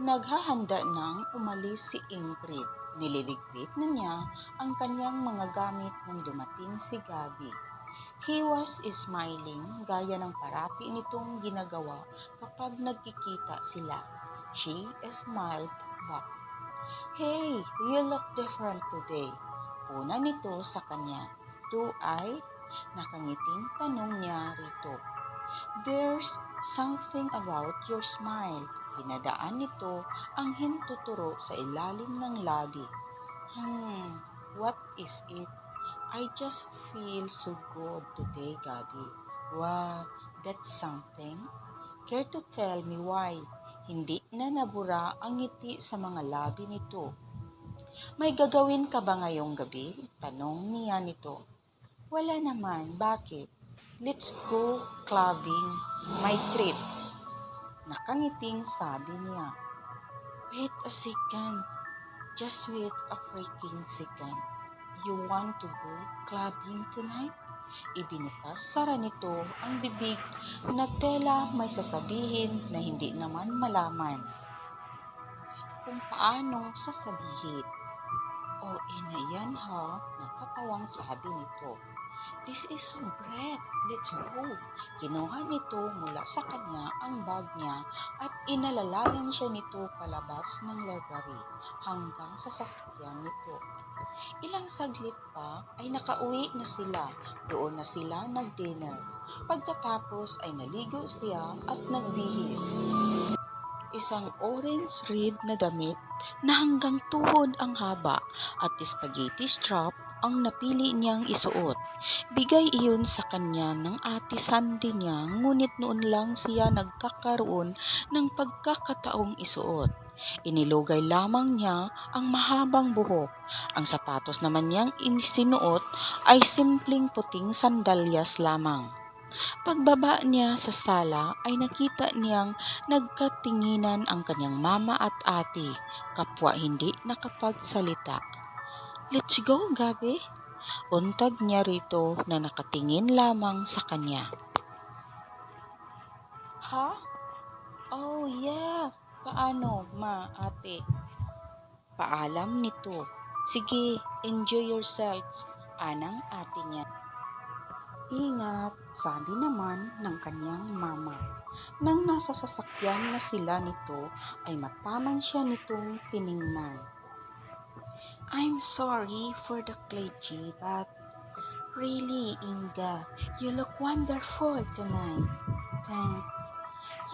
Naghahanda nang umalis si Ingrid. Nililigpit na niya ang kanyang mga gamit nang dumating si Gabby. He was smiling gaya ng parati nitong ginagawa kapag nagkikita sila. She smiled back. "Hey, you look different today." Puna nito sa kanya. "Do I?" Nakangiting tanong niya rito. "There's something about your smile." Pinadaan nito ang hintuturo sa ilalim ng labi. What is it? "I just feel so good today, Gabby." "Wow, that's something. Care to tell me why?" Hindi na nabura ang ngiti sa mga labi nito. "May gagawin ka ba ngayong gabi?" Tanong niya nito. "Wala naman, bakit?" "Let's go clubbing, my treat." Nakangiting sabi niya. "Wait a second, just wait a freaking second. You want to go clubbing tonight?" Ibinukas sara nito ang bibig na tela may sasabihin na hindi naman malaman kung paano sasabihin. "Oh, na yan ha," nakatawang sabi nito. "This is so great, let's go." Kinuha nito mula sa kanya ang bag niya at inalalayan siya nito palabas ng library hanggang sa sasakyan nito. Ilang saglit pa ay nakauwi na sila. Doon na sila nag-dinner. Pagkatapos ay naligo siya at nagbihis. Isang orange red na damit na hanggang tuhod ang haba at spaghetti strap ang napili niyang isuot. Bigay iyon sa kanya ng ate Sandy niya, ngunit noon lang siya nagkakaroon ng pagkakataong isuot. Inilugay lamang niya ang mahabang buhok. Ang sapatos naman niyang isinuot ay simpleng puting sandalyas lamang. Pagbaba niya sa sala ay nakita niyang nagkatinginan ang kanyang mama at ate, kapwa hindi nakapagsalita. "Let's go, Gabi." Untag niya rito na nakatingin lamang sa kanya. "Ha? Oh yeah, paano, ma, ate?" Paalam nito. "Sige, enjoy yourselves," anang ate niya. "Ingat," sabi naman ng kanyang mama. Nang nasa sasakyan na sila nito, ay mataman siya nitong tiningnan. "I'm sorry for the cliche, but really, Inga, you look wonderful tonight." "Thanks.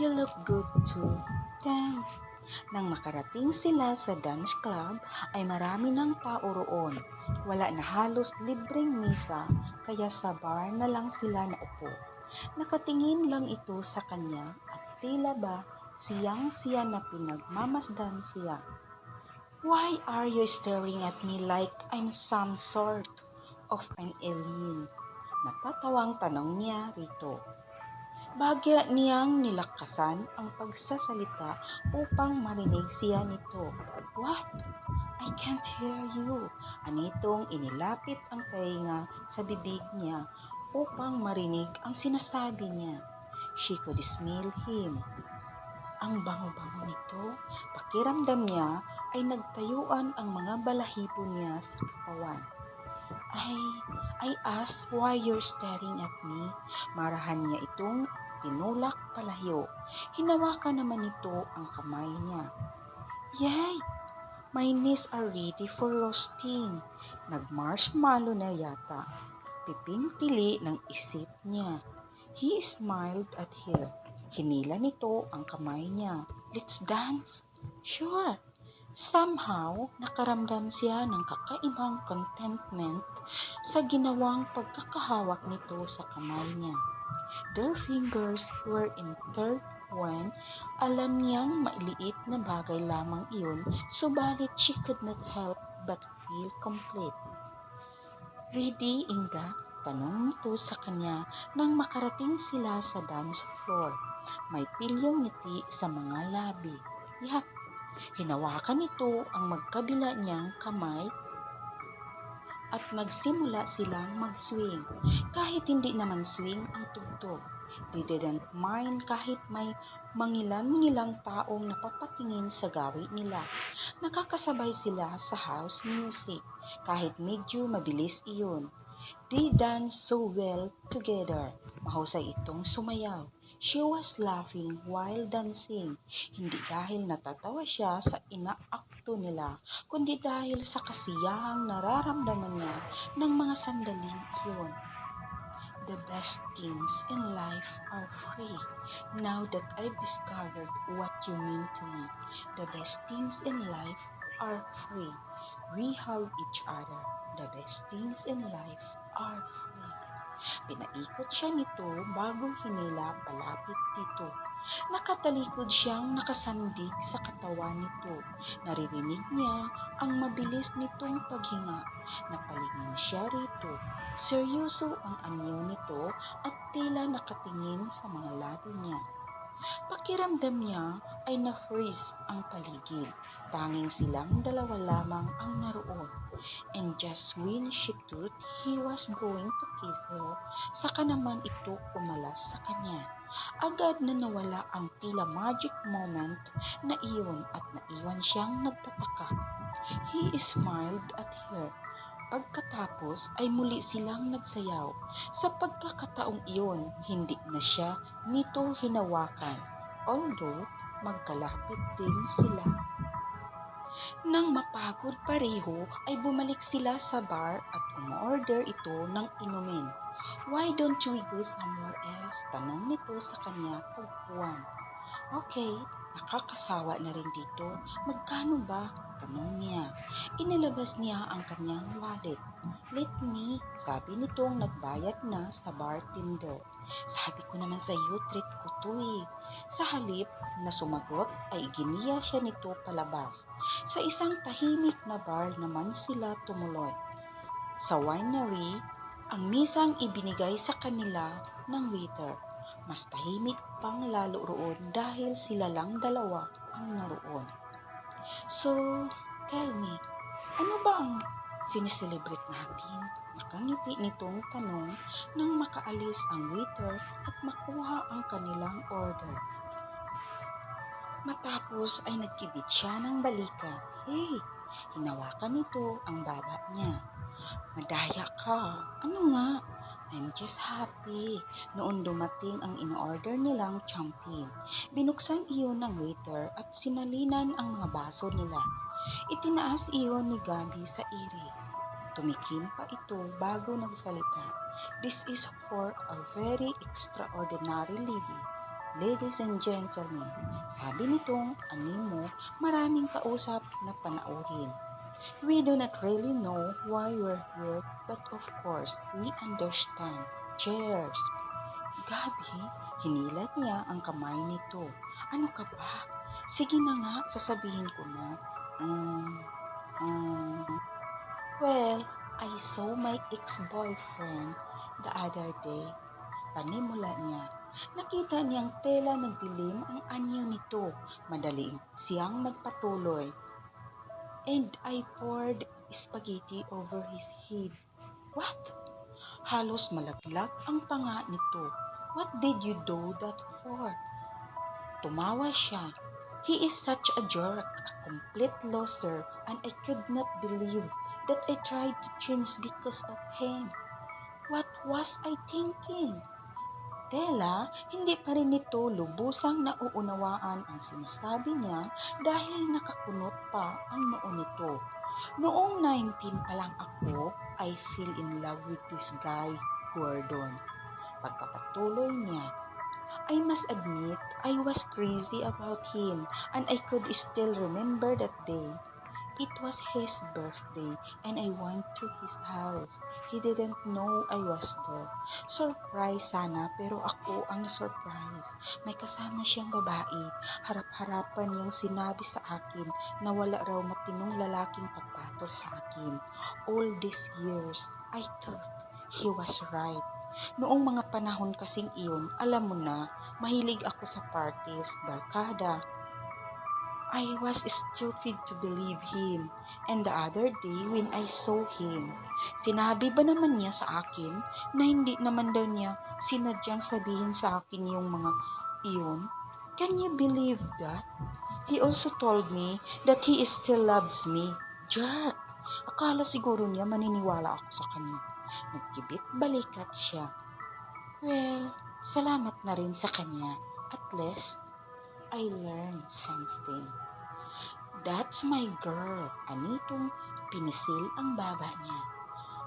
You look good too." "Thanks." Nang makarating sila sa dance club ay marami ng tao roon. Wala na halos libreng misa kaya sa bar na lang sila naupo. Nakatingin lang ito sa kanya at tila ba siyang-siya na pinagmamasdan siya. "Why are you staring at me like I'm some sort of an alien?" Natatawang tanong niya rito. Bagya niyang nilakasan ang pagsasalita upang marinig siya nito. "What? I can't hear you." Anitong inilapit ang tainga sa bibig niya upang marinig ang sinasabi niya. She could smell him. Ang bango-bango nito. Pakiramdam niya ay nagtayuan ang mga balahibo niya sa katawan. I asked why you're staring at me." Marahan niya itong tinulak palayo. Hinawakan naman nito ang kamay niya. "Yay! My knees are ready for roasting." Nag-marshmallow na yata. Piping tili ng isip niya. He smiled at her. Hinila nito ang kamay niya. "Let's dance." "Sure." Somehow, nakaramdam siya ng kakaibang contentment sa ginawang pagkakahawak nito sa kamay niya. Their fingers were intertwined. Alam niyang maliit na bagay lamang iyon, subalit she could not help but feel complete. "Ready, Inga?" Tanong nito sa kanya nang makarating sila sa dance floor. May pilyong ngiti sa mga labi. "Yap." Hinawakan nito ang magkabila niyang kamay at nagsimula silang mag-swing. Kahit hindi naman swing ang tugtog, they didn't mind kahit may mangilan-ngilang taong napapatingin sa gawi nila. Nakakasabay sila sa house music kahit medyo mabilis iyon. They danced so well together. Mahusay itong sumayaw. She was laughing while dancing. Hindi dahil natatawa siya sa inaakto nila, kundi dahil sa kasiyahang nararamdaman niya ng mga sandaling iyon. The best things in life are free. Now that I've discovered what you mean to me, the best things in life are free. We have each other. The best things in life are free. Pinaikot siya nito bago hinila palapit dito. Nakatalikod siyang nakasandig sa katawan nito. Naririnig niya ang mabilis nitong paghinga. Napalingon siya rito. Seryoso ang anyo nito at tila nakatingin sa mga labi niya. Pakiramdam niya ay na-freeze ang paligid. Tanging silang dalawa lamang ang naroon. And just when she thought he was going to kiss her, saka naman ito umalas sa kanya. Agad na nawala ang tila magic moment na iyon at naiwan siyang nagtataka. He smiled at her. Pagkatapos ay muli silang nagsayaw. Sa pagkakataong iyon, hindi na siya nito hinawakan. Although, magkalapit din sila. Nang mapagod pareho ay bumalik sila sa bar at umorder ito ng inumin. Why don't we go somewhere else? Tanong nito sa kanya pagpuan. Okay, nakakasawa na rin dito. Magkano ba? Tanong niya. Inilabas niya ang kanyang wallet. Let me, sabi nitong nagbayad na sa bartender. Sabi ko naman sa iyo, treat ko to eh. Sa halip na sumagot ay giniya siya nito palabas. Sa isang tahimik na bar naman sila tumuloy. Sa winery, ang misang ibinigay sa kanila ng waiter. Mas tahimik pang lalo roon dahil sila lang dalawa ang naroon. So, tell me, ano ba ang sineselebrate natin? Nakangiti nitong tanong nang makaalis ang waiter at makuha ang kanilang order. Matapos ay nagkibit siya ng balikat. Hey! Hinawakan nito ang baba niya. Madaya ka. Ano nga? I'm just happy. Noon dumating ang in-order nilang champagne. Binuksan iyon ng waiter at sinalinan ang mga baso nila. Itinaas iyon ni Gabi sa iri. Tumikim pa ito bago nagsalita. This is for a very extraordinary lady. Ladies and gentlemen, sabi nitong animo maraming kausap na panauhin. We do not really know why we're here, but of course, we understand. Cheers! Gabi, hinilat niya ang kamay nito. Ano ka ba? Sige na nga, sasabihin ko na. Well, I saw my ex-boyfriend the other day. Panimula niya. Nakita niyang tela nagdilim ang anyo nito. Madali siyang nagpatuloy. And I poured spaghetti over his head. What? Halos malaglag ang panga nito. What did you do that for? Tumawa siya. He is such a jerk, a complete loser, and I could not believe that I tried to change because of him. What was I thinking? Tela, hindi pa rin nito lubusang nauunawaan ang sinasabi niya dahil nakakunot pa ang noo nito. Noong 19 pa lang ako, I fell in love with this guy, Gordon. Pagpapatuloy niya, I must admit I was crazy about him and I could still remember that day. It was his birthday and I went to his house. He didn't know I was there. Surprise sana pero ako ang surprise. May kasama siyang babae. Harap-harapan niyang sinabi sa akin na wala raw matinong lalaking papatol sa akin. All these years, I thought he was right. Noong mga panahon kasing iyon, alam mo na, mahilig ako sa parties, barkada, I was stupid to believe him. And the other day when I saw him, sinabi ba naman niya sa akin na hindi naman daw niya sinadyang sabihin sa akin yung mga iyon? Can you believe that? He also told me that he still loves me. Jack, akala siguro niya maniniwala ako sa kanya. Nagkibit balikat siya. Well, salamat na rin sa kanya. At least, I learned something. That's my girl. Anitong pinisil ang baba niya.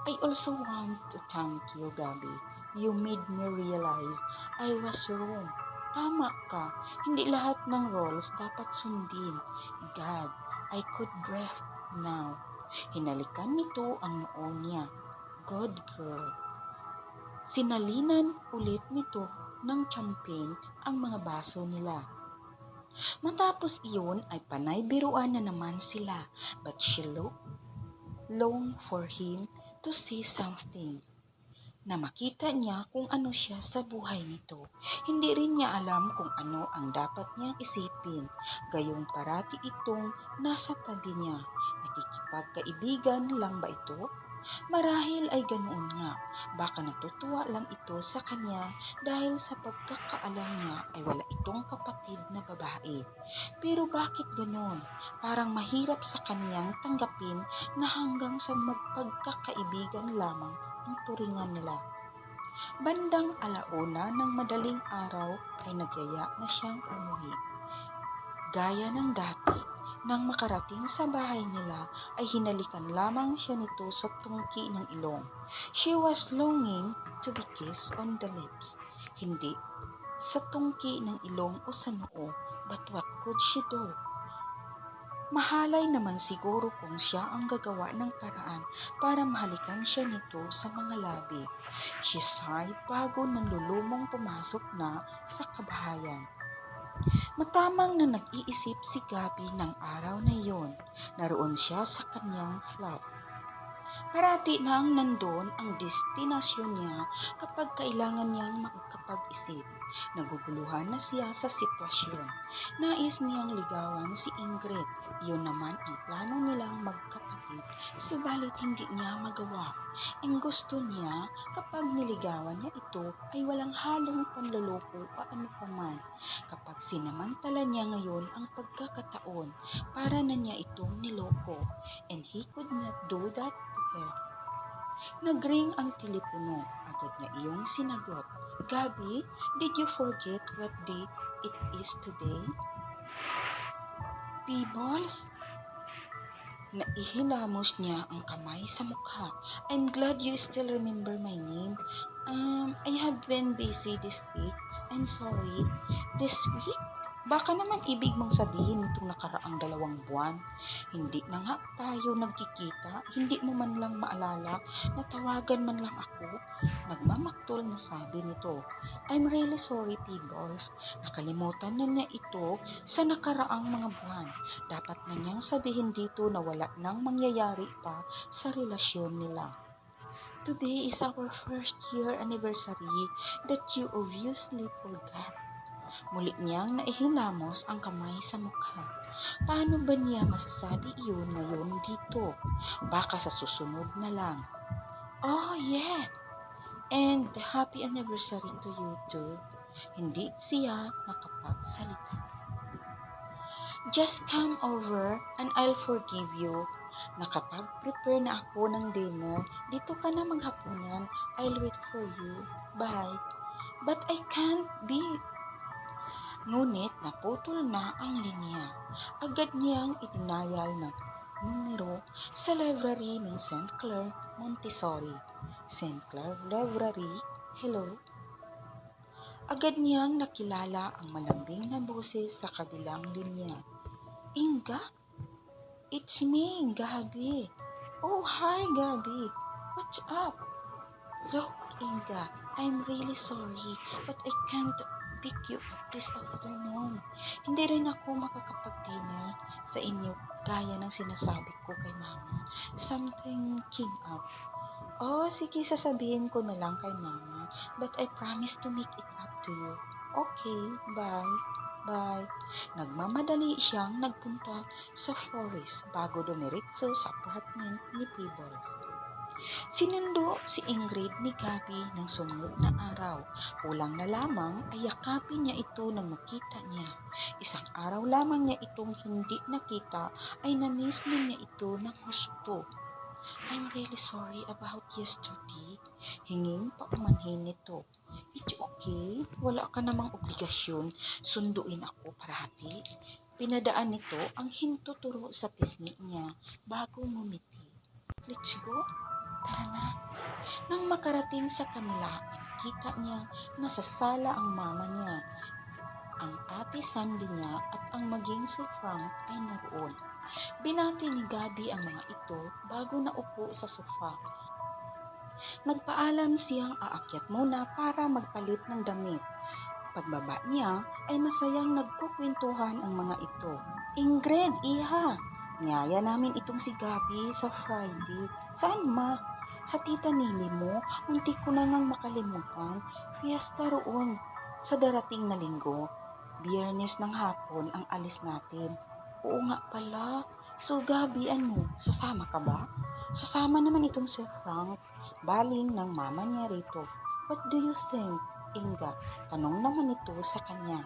I also want to thank you, Gabi. You made me realize I was wrong. Tama ka. Hindi lahat ng roles dapat sundin. God, I could breathe now. Hinalikan nito ang noo niya. Good girl. Sinalinan ulit nito ng champagne ang mga baso nila. Matapos iyon ay panay biruan na naman sila, but she longed for him to see something. Na makita niya kung ano siya sa buhay nito. Hindi rin niya alam kung ano ang dapat niyang isipin. Gayong parati itong nasa tabi niya. Nakikipagkaibigan lang ba ito? Marahil ay ganoon nga. Baka natutuwa lang ito sa kanya dahil sa pagkakaalam niya ay wala itong kapatid na babae. Pero bakit ganoon? Parang mahirap sa kanyang tanggapin na hanggang sa magpagkakaibigan lamang ang turingan nila. Bandang alauna ng madaling araw ay nagyaya na siyang umuwi. Gaya ng dati, nang makarating sa bahay nila ay hinalikan lamang siya nito sa tungki ng ilong. She was longing to be kissed on the lips. Hindi sa tungki ng ilong o sa noo, but what could she do? Mahalay naman siguro kung siya ang gagawa ng paraan para mahalikan siya nito sa mga labi. She sighed bago nanlulumong pumasok na sa kabahayan. Matamang na nag-iisip si Gabi ng araw na iyon. Naroon siya sa kanyang flat. Parati nang nandoon ang destinasyon niya kapag kailangan niyang makapag-isip. Naguguluhan na siya sa sitwasyon. Nais niyang ligawan si Ingrid. Iyon naman ang plano nilang magkapatid, subalit hindi niya magawa. Ang gusto niya kapag niligawan niya ito ay walang halong panloloko o ano paman. Kapag sinamantala niya ngayon ang pagkakataon, para na niya itong niloko, and he could not do that to her. Nagring ang telepono. Agad niya iyong sinagot. Gabi, did you forget what day it is today? Peebles? Naihilamos niya ang kamay sa mukha. I'm glad you still remember my name. I have been busy this week. I'm sorry. This week? Baka naman ibig mong sabihin itong nakaraang 2 buwan. Hindi na nga tayo nagkikita, hindi mo man lang maalala na tawagan man lang ako. Nagmamaktol na sabi nito. I'm really sorry, Peebles. Nakalimutan na niya ito sa nakaraang mga buwan. Dapat na niyang sabihin dito na wala nang mangyayari pa sa relasyon nila. Today is our first year anniversary that you obviously forgot. Muli niyang naihilamos ang kamay sa mukha. Paano ba niya masasabi iyon ngayon dito? Baka sa susunod na lang. Oh yeah! And happy anniversary to you too. Hindi siya nakapagsalita. Just come over and I'll forgive you. Nakapag-prepare na ako ng dinner. Dito ka na maghapunan. I'll wait for you. Bye. But I can't be. Ngunit naputol na ang linya. Agad niyang idinayal ng numero sa library ng St. Clair Montessori. St. Clair Library, hello? Agad niyang nakilala ang malambing na boses sa kabilang linya. Inga? It's me, Gabi. Oh, hi, Gabi. What's up? Look, Inga, I'm really sorry, but I can't pick you up this afternoon. Hindi rin ako makakapag-dinner sa inyo gaya ng sinasabi ko kay Mama. Something came up. Oh, sige, sasabihin ko na lang kay Mama, but I promise to make it up to you. Okay, bye. Bye. Nagmamadali siyang nagpunta sa forest bago dumiretso sa apartment ni Peebles. Sinundo si Ingrid ni Gabby ng sumunod na araw. Kulang na lamang ay yakapin niya ito nang makita niya. Isang araw lamang niya itong hindi nakita ay na-miss din niya ito ng husto. I'm really sorry about yesterday. Hinging paumanhin nito. It's okay. Wala ka namang obligasyon. Sunduin ako parati. Pinadaan nito ang hintuturo sa pisngi niya bago ngumiti. Let's go. Tara na. Nang makarating sa kanila, nakita niya na sa sala ang mama niya, ang ate Sandy niya at ang maging si Frank ay naroon. Binati ni Gabby ang mga ito bago naupo sa sofa. Nagpaalam siyang aakyat muna para magpalit ng damit. Pagbaba niya ay masayang nagkukwentuhan ang mga ito. Ingrid, iha! Niyaya namin itong si Gabby sa Friday. Saan ma? Sa tita Nili mo, muntik ko na ngang makalimutan. Fiesta roon sa darating na linggo. Biyernes ng hapon ang alis natin. Oo nga pala. So Gabby, sasama ka ba? Sasama naman itong si Frank. Baling ng mama niya rito. What do you think, Inga? Tanong naman ito sa kanya.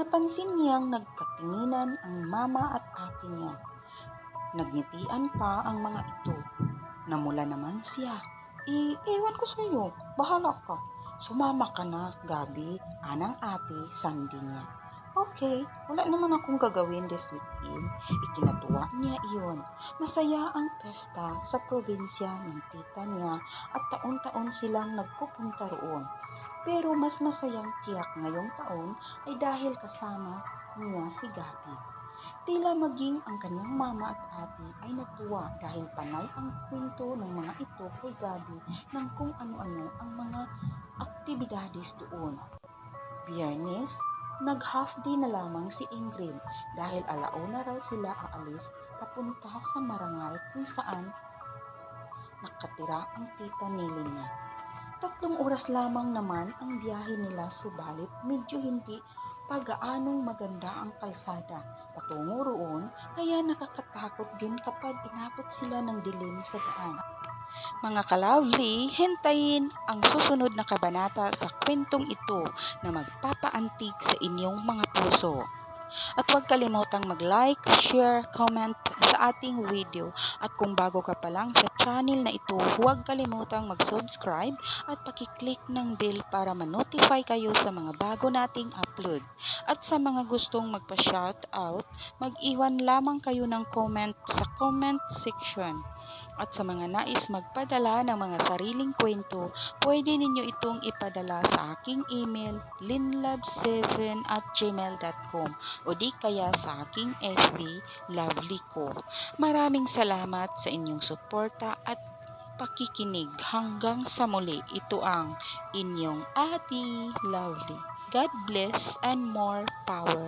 Napansin niyang nagkatinginan ang mama at ate niya. Nagngitian pa ang mga ito. Namula naman siya. Iwan ko sa iyo. Bahala ka. Sumama ka na, Gabby, anang ate Sandy niya. Okay, wala naman akong gagawin this weekend. Ikinatuwa niya iyon. Masaya ang pesta sa probinsya ng tita niya at taon-taon silang nagpupunta roon. Pero mas masayang tiyak ngayong taon ay dahil kasama niya si Gabby. Tila maging ang kanyang mama at ate ay natuwa dahil panay ang kwento ng mga ito kay Gabby ng kung ano-ano ang mga aktibidades doon. Biyernes, nag-half day na lamang si Ingrid dahil alauna raw sila aalis papunta sa Marangal kung saan nakatira ang tita Nili niya. 3 oras lamang naman ang biyahe nila subalit medyo hindi pagaanong maganda ang kalsada patungo roon kaya nakakatakot din kapag inabot sila ng dilim sa daan. Mga ka-lovely, hintayin ang susunod na kabanata sa kwentong ito na magpapaantig sa inyong mga puso. At huwag kalimutang mag-like, share, comment sa ating video. At kung bago ka pa lang sa channel na ito, huwag kalimutang mag-subscribe at pakiclick ng bell para ma-notify kayo sa mga bago nating upload. At sa mga gustong magpa-shoutout, mag-iwan lamang kayo ng comment sa comment section. At sa mga nais magpadala ng mga sariling kwento, pwede ninyo itong ipadala sa aking email linlove7@gmail.com o di kaya sa aking FB Lovely ko. Maraming salamat sa inyong suporta at pakikinig. Hanggang sa muli, ito ang inyong Ate Lovely. God bless and more power.